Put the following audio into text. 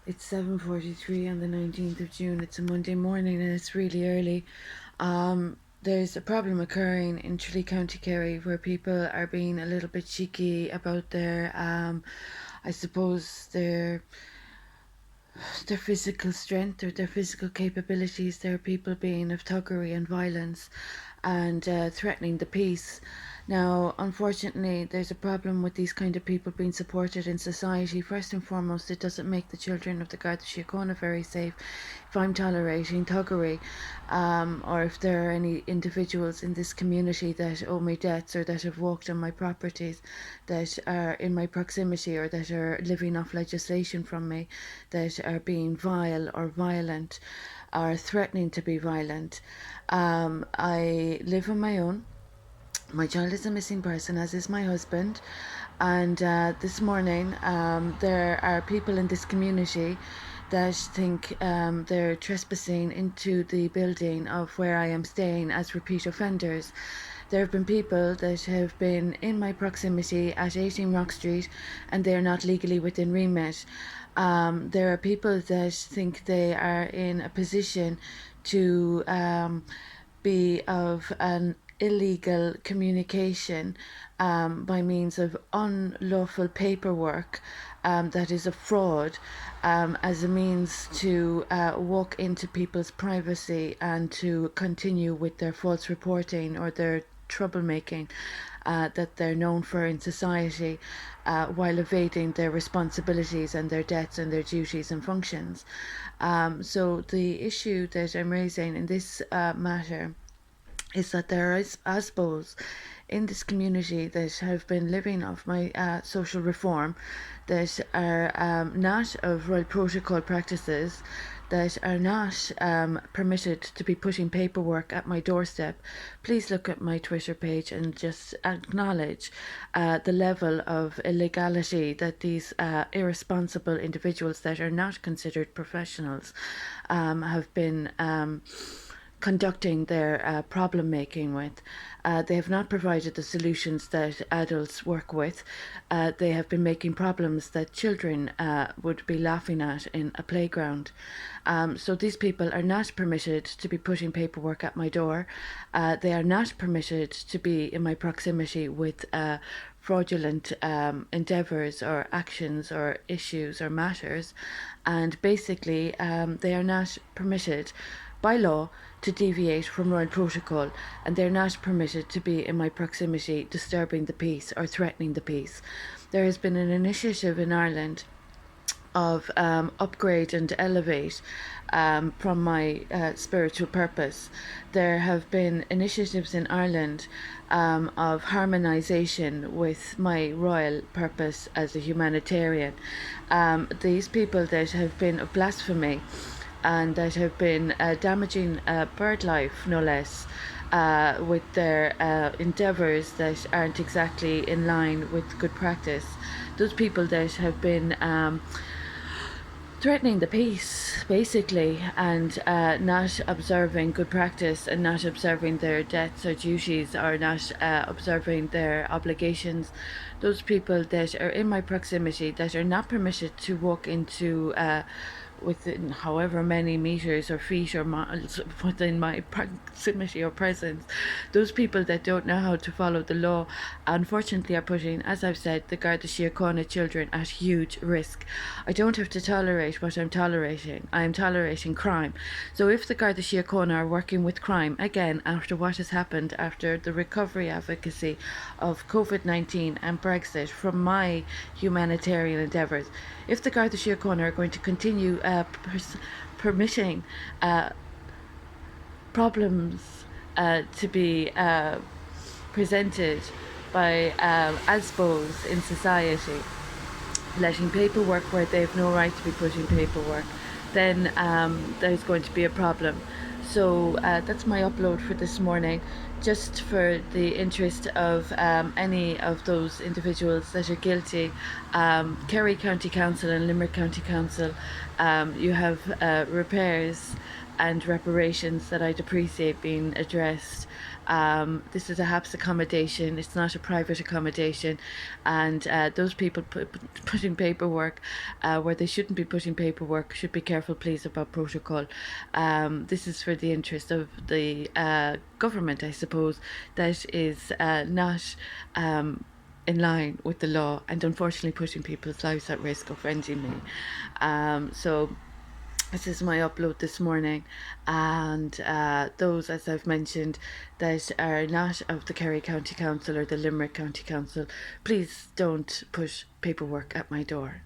It's 7:43 on the 19th of June. It's a Monday morning and it's really early. There's a problem occurring in Tralee, County Kerry, where people are being a little bit cheeky about I suppose, their physical strength or their physical capabilities. There are people being of thuggery and violence and threatening the peace. Now, unfortunately, there's a problem with these kind of people being supported in society. First and foremost, it doesn't make the children of the Garda Síochána very safe. If I'm tolerating thuggery, or if there are any individuals in this community that owe me debts or that have walked on my properties, that are in my proximity or that are living off legislation from me, that are being vile or violent, or threatening to be violent. I live on my own. My child is a missing person, as is my husband. And this morning, there are people in this community that think they're trespassing into the building of where I am staying as repeat offenders. There have been people that have been in my proximity at 18 Rock Street and they're not legally within remit. There are people that think they are in a position to be of an illegal communication by means of unlawful paperwork that is a fraud, as a means to walk into people's privacy and to continue with their false reporting or their troublemaking that they're known for in society, while evading their responsibilities and their debts and their duties and functions. So the issue that I'm raising in this matter is that there is, I suppose, in this community that have been living off my social reform, that are not of Royal Protocol practices, that are not permitted to be putting paperwork at my doorstep. Please look at my Twitter page and just acknowledge the level of illegality that these irresponsible individuals that are not considered professionals have been conducting their problem making with. They have not provided the solutions that adults work with. They have been making problems that children would be laughing at in a playground. So these people are not permitted to be putting paperwork at my door. They are not permitted to be in my proximity with fraudulent endeavours or actions or issues or matters. And basically, they are not permitted by law to deviate from Royal Protocol, and they're not permitted to be in my proximity disturbing the peace or threatening the peace. There has been an initiative in Ireland of upgrade and elevate from my spiritual purpose. There have been initiatives in Ireland of harmonisation with my royal purpose as a humanitarian. These people that have been of blasphemy and that have been damaging bird life, no less, with their endeavours that aren't exactly in line with good practice. Those people that have been threatening the peace, basically, and not observing good practice and not observing their debts or duties or not observing their obligations. Those people that are in my proximity that are not permitted to walk into within however many meters or feet or miles within my proximity or presence. Those people that don't know how to follow the law, unfortunately, are putting, as I've said, the Garda Síochána children at huge risk. I don't have to tolerate what I'm tolerating. I am tolerating crime. So if the Garda Síochána are working with crime, again, after what has happened, after the recovery advocacy of COVID-19 and Brexit from my humanitarian endeavours, if the Garda Síochána are going to continue permitting problems to be presented by ASBOs in society, letting paperwork where they have no right to be putting paperwork, then there's going to be a problem. So that's my upload for this morning, just for the interest of any of those individuals that are guilty. Kerry County Council and Limerick County Council, you have repairs and reparations that I'd appreciate being addressed. This is a HAPS accommodation. It's not a private accommodation, and those people putting paperwork where they shouldn't be putting paperwork should be careful, please, about protocol. This is for the interest of the government, I suppose, that is not. In line with the law and unfortunately putting people's lives at risk, offending me. So this is my upload this morning, and those, as I've mentioned, that are not of the Kerry County Council or the Limerick County Council, please don't push paperwork at my door.